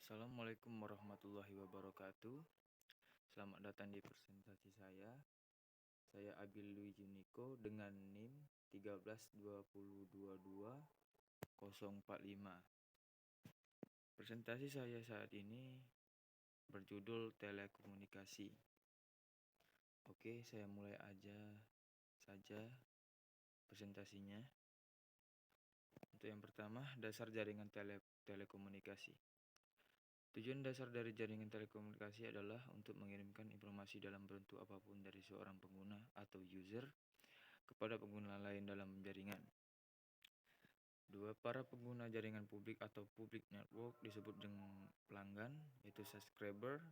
Assalamualaikum warahmatullahi wabarakatuh. Selamat datang di presentasi saya. Saya Abil Luigi Niko dengan NIM 132222045. Presentasi saya saat ini berjudul telekomunikasi. Oke, saya mulai saja presentasinya. Untuk yang pertama, dasar jaringan telekomunikasi. Tujuan dasar dari jaringan telekomunikasi adalah untuk mengirimkan informasi dalam bentuk apapun dari seorang pengguna atau user kepada pengguna lain dalam jaringan. Para pengguna jaringan publik atau public network disebut dengan pelanggan, yaitu subscriber.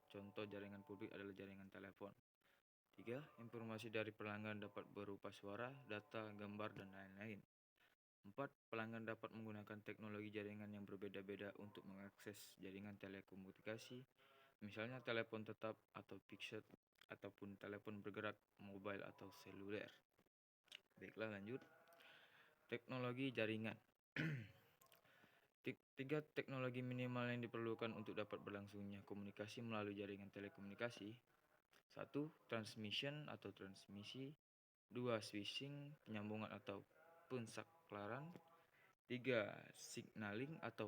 Contoh jaringan publik adalah jaringan telepon. 3. Informasi dari pelanggan dapat berupa suara, data, gambar, dan lain-lain. 4. Pelanggan dapat menggunakan teknologi jaringan yang berbeda-beda untuk mengakses jaringan telekomunikasi, misalnya telepon tetap atau fixed, ataupun telepon bergerak, mobile atau seluler. Baiklah, lanjut. Teknologi jaringan. 3 teknologi minimal yang diperlukan untuk dapat berlangsungnya komunikasi melalui jaringan telekomunikasi. 1. Transmission atau transmisi. 2. Switching, penyambungan atau pensaklaran. 3. Signaling atau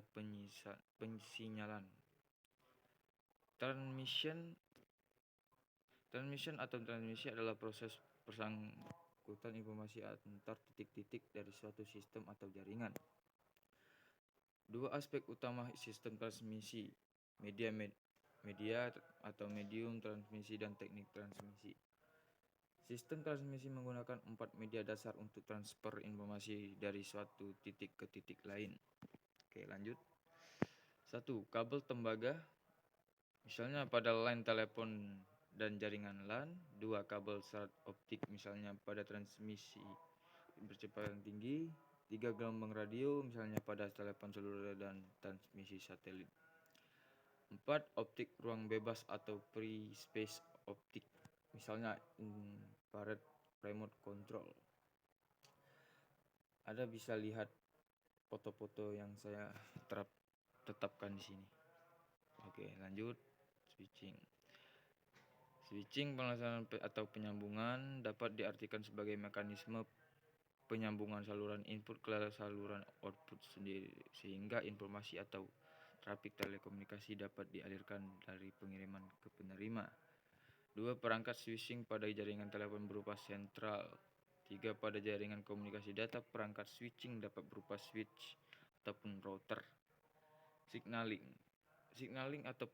pensinyalan. Transmission atau transmisi adalah proses persangkutan informasi antar titik-titik dari suatu sistem atau jaringan. 2 aspek utama sistem transmisi: media atau medium transmisi dan teknik transmisi. Sistem transmisi menggunakan 4 media dasar untuk transfer informasi dari suatu titik ke titik lain. Oke, lanjut. 1. Kabel tembaga, misalnya pada line telepon dan jaringan LAN. 2. Kabel serat optik, misalnya pada transmisi berkecepatan tinggi. 3. Gelombang radio, misalnya pada telepon seluler dan transmisi satelit. 4. Optik ruang bebas atau free space optik, misalnya infrared remote control. Anda bisa lihat foto-foto yang saya tetapkan di sini. Oke, lanjut. Switching pelaksanaan atau penyambungan dapat diartikan sebagai mekanisme penyambungan saluran input ke saluran output sendiri, sehingga informasi atau trafik telekomunikasi dapat dialirkan dari pengiriman ke penerima. 2. Perangkat switching pada jaringan telepon berupa sentral. 3. Pada jaringan komunikasi data, perangkat switching dapat berupa switch ataupun router. Signaling atau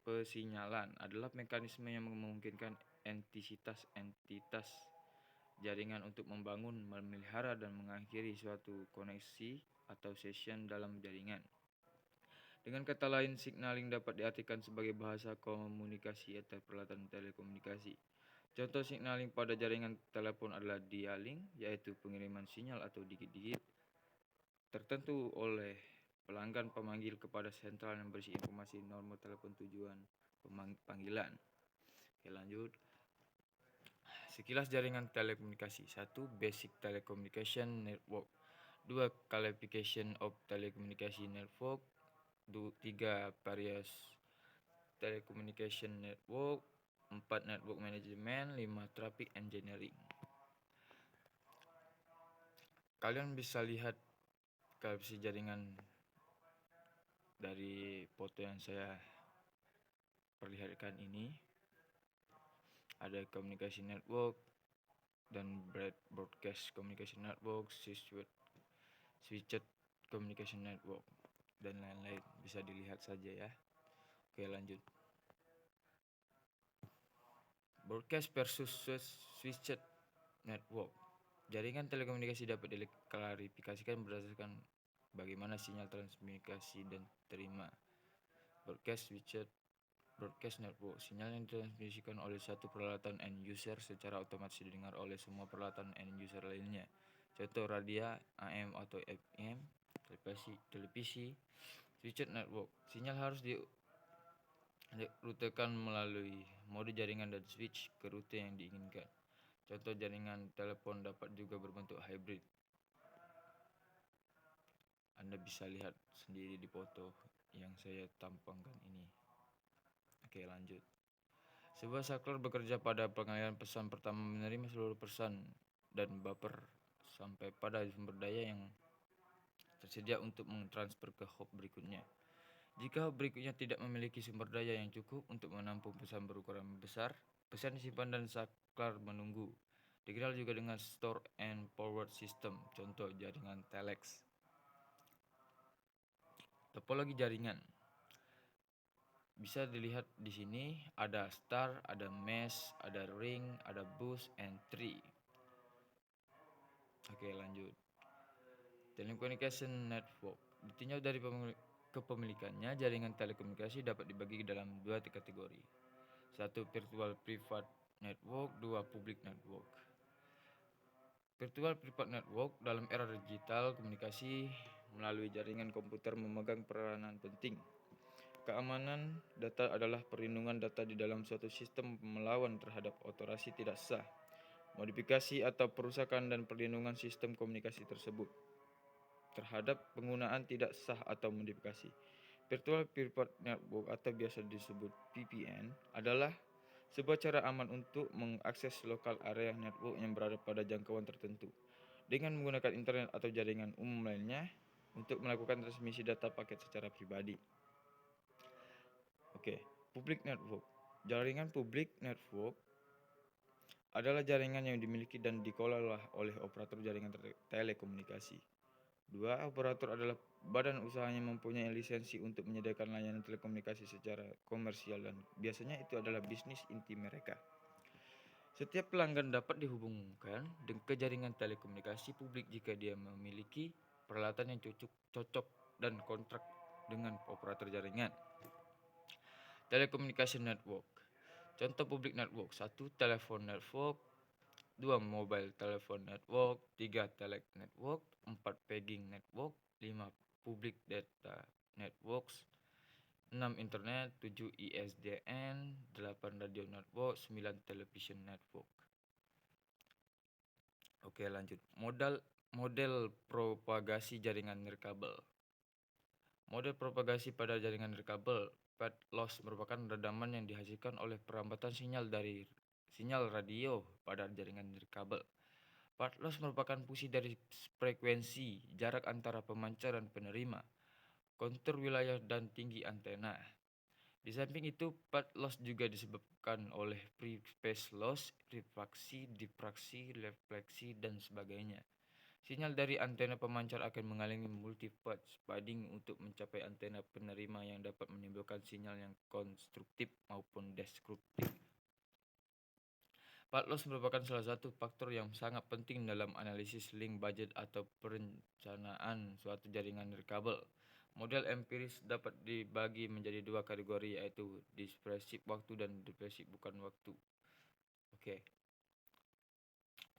pesinyalan adalah mekanisme yang memungkinkan entitas jaringan untuk membangun, memelihara, dan mengakhiri suatu koneksi atau session dalam jaringan. Dengan kata lain, signaling dapat diartikan sebagai bahasa komunikasi atau peralatan telekomunikasi. Contoh signaling pada jaringan telepon adalah dialing, yaitu pengiriman sinyal atau digit-digit tertentu oleh pelanggan pemanggil kepada sentral yang berisi informasi nomor telepon tujuan panggilan. Oke, lanjut. Sekilas jaringan telekomunikasi. 1. Basic telecommunication network. 2. Qualification of telecommunication network. 3. Various telecommunication network. 4. Network management. 5. Traffic engineering. Kalian bisa lihat kapasitas jaringan dari foto yang saya perlihatkan ini. Ada communication network dan broadcast communication network, switched communication network, dan lain-lain. Bisa dilihat saja ya. Oke, lanjut. Broadcast versus switched network. Jaringan telekomunikasi dapat diklarifikasikan berdasarkan bagaimana sinyal transmisi dan terima. Broadcast network, sinyal yang ditransmisikan oleh satu peralatan end user secara otomatis didengar oleh semua peralatan end user lainnya. Contoh radio, AM atau FM, televisi. Switched network, sinyal harus dirutekan melalui mode jaringan dan switch ke rute yang diinginkan. Contoh jaringan telepon dapat juga berbentuk hybrid. Anda bisa lihat sendiri di foto yang saya tampangkan ini. Oke, lanjut. Sebuah saklar bekerja pada pengalihan pesan pertama menerima seluruh pesan dan buffer sampai pada sumber daya yang tersedia untuk mentransfer ke hop berikutnya. Jika hop berikutnya tidak memiliki sumber daya yang cukup untuk menampung pesan berukuran besar, pesan disimpan dan saklar menunggu. Dikenal juga dengan store and forward system, contoh jaringan telex. Topologi jaringan bisa dilihat di sini, ada star, ada mesh, ada ring, ada bus, and tree. Oke, lanjut. Telecommunication network ditinjau dari kepemilikannya. Jaringan telekomunikasi dapat dibagi dalam dua kategori. Satu, virtual private network. Dua, public network. Virtual private network dalam era digital komunikasi melalui jaringan komputer memegang peranan penting. Keamanan data adalah perlindungan data di dalam suatu sistem melawan terhadap otorasi tidak sah, modifikasi atau perusakan dan perlindungan sistem komunikasi tersebut terhadap penggunaan tidak sah atau modifikasi. Virtual Private Network atau biasa disebut VPN adalah sebuah cara aman untuk mengakses lokal area network yang berada pada jangkauan tertentu dengan menggunakan internet atau jaringan umum lainnya untuk melakukan transmisi data paket secara pribadi. Oke, public network. Jaringan public network adalah jaringan yang dimiliki dan dikelola oleh operator jaringan telekomunikasi. Dua, operator adalah badan usaha yang mempunyai lisensi untuk menyediakan layanan telekomunikasi secara komersial dan biasanya itu adalah bisnis inti mereka. Setiap pelanggan dapat dihubungkan ke jaringan telekomunikasi publik jika dia memiliki peralatan yang cocok dan kontrak dengan operator jaringan. Telecommunication network. Contoh public network: 1. Telepon network. 2. Mobile telephone network. 3. Telex network. 4. Paging network. 5. Public data networks. 6. Internet. 7. ISDN. 8. Radio network. 9. Television network. Oke, lanjut. Model propagasi jaringan nirkabel. Model propagasi pada jaringan nirkabel, path loss, merupakan redaman yang dihasilkan oleh perambatan sinyal radio pada jaringan nirkabel. Path loss merupakan fungsi dari frekuensi, jarak antara pemancar dan penerima, kontur wilayah dan tinggi antena. Di samping itu, path loss juga disebabkan oleh free space loss, refraksi, difraksi, refleksi, dan sebagainya. Sinyal dari antena pemancar akan mengalami multipath spading untuk mencapai antena penerima yang dapat menimbulkan sinyal yang konstruktif maupun destruktif. Path loss merupakan salah satu faktor yang sangat penting dalam analisis link budget atau perencanaan suatu jaringan nirkabel. Model empiris dapat dibagi menjadi dua kategori, yaitu dispersif waktu dan dispersif bukan waktu. Oke.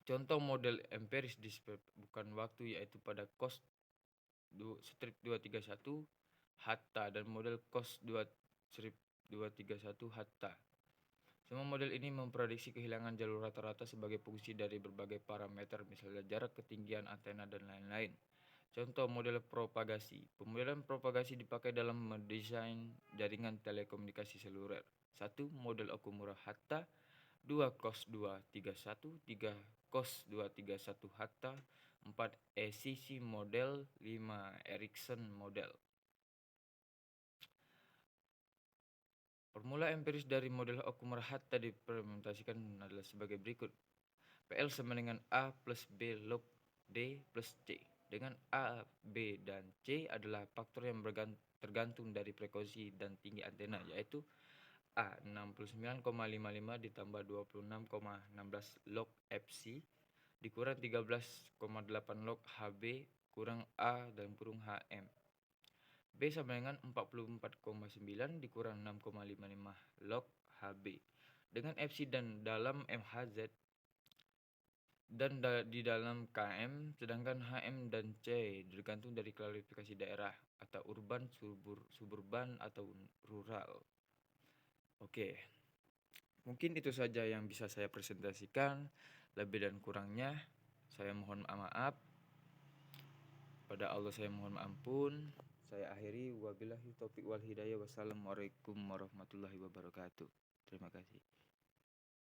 Contoh model empiris bukan waktu yaitu pada COS strip 231 Hatta dan model COS 2 strip 231 Hatta. Semua model ini memprediksi kehilangan jalur rata-rata sebagai fungsi dari berbagai parameter, misalnya jarak, ketinggian antena, dan lain-lain. Contoh model propagasi. Pemodelan propagasi dipakai dalam mendesain jaringan telekomunikasi seluler. 1. Model Okumura Hatta. 2. COS 231. 3. COS 231 Hatta. 4. ECC model. 5. Ericsson model. Formula empiris dari model Okumura Hatta diimplementasikan adalah sebagai berikut. PL sama dengan A plus B log D plus C. Dengan A, B, dan C adalah faktor yang tergantung dari frekuensi dan tinggi antena, yaitu A 69,55 ditambah 26,16 log FC dikurang 13,8 log HB kurang A dalam kurung HM. B sama dengan 44,9 dikurang 6,55 log HB. Dengan FC dan dalam MHZ dan di dalam KM, sedangkan HM dan C tergantung dari klasifikasi daerah atau urban, suburban, atau rural. Oke, mungkin itu saja yang bisa saya presentasikan. Lebih dan kurangnya saya mohon maaf. Kepada Allah saya mohon ampun. Saya akhiri, wabillahi taufiq wal hidayah. Wassalamualaikum warahmatullahi wabarakatuh. Terima kasih.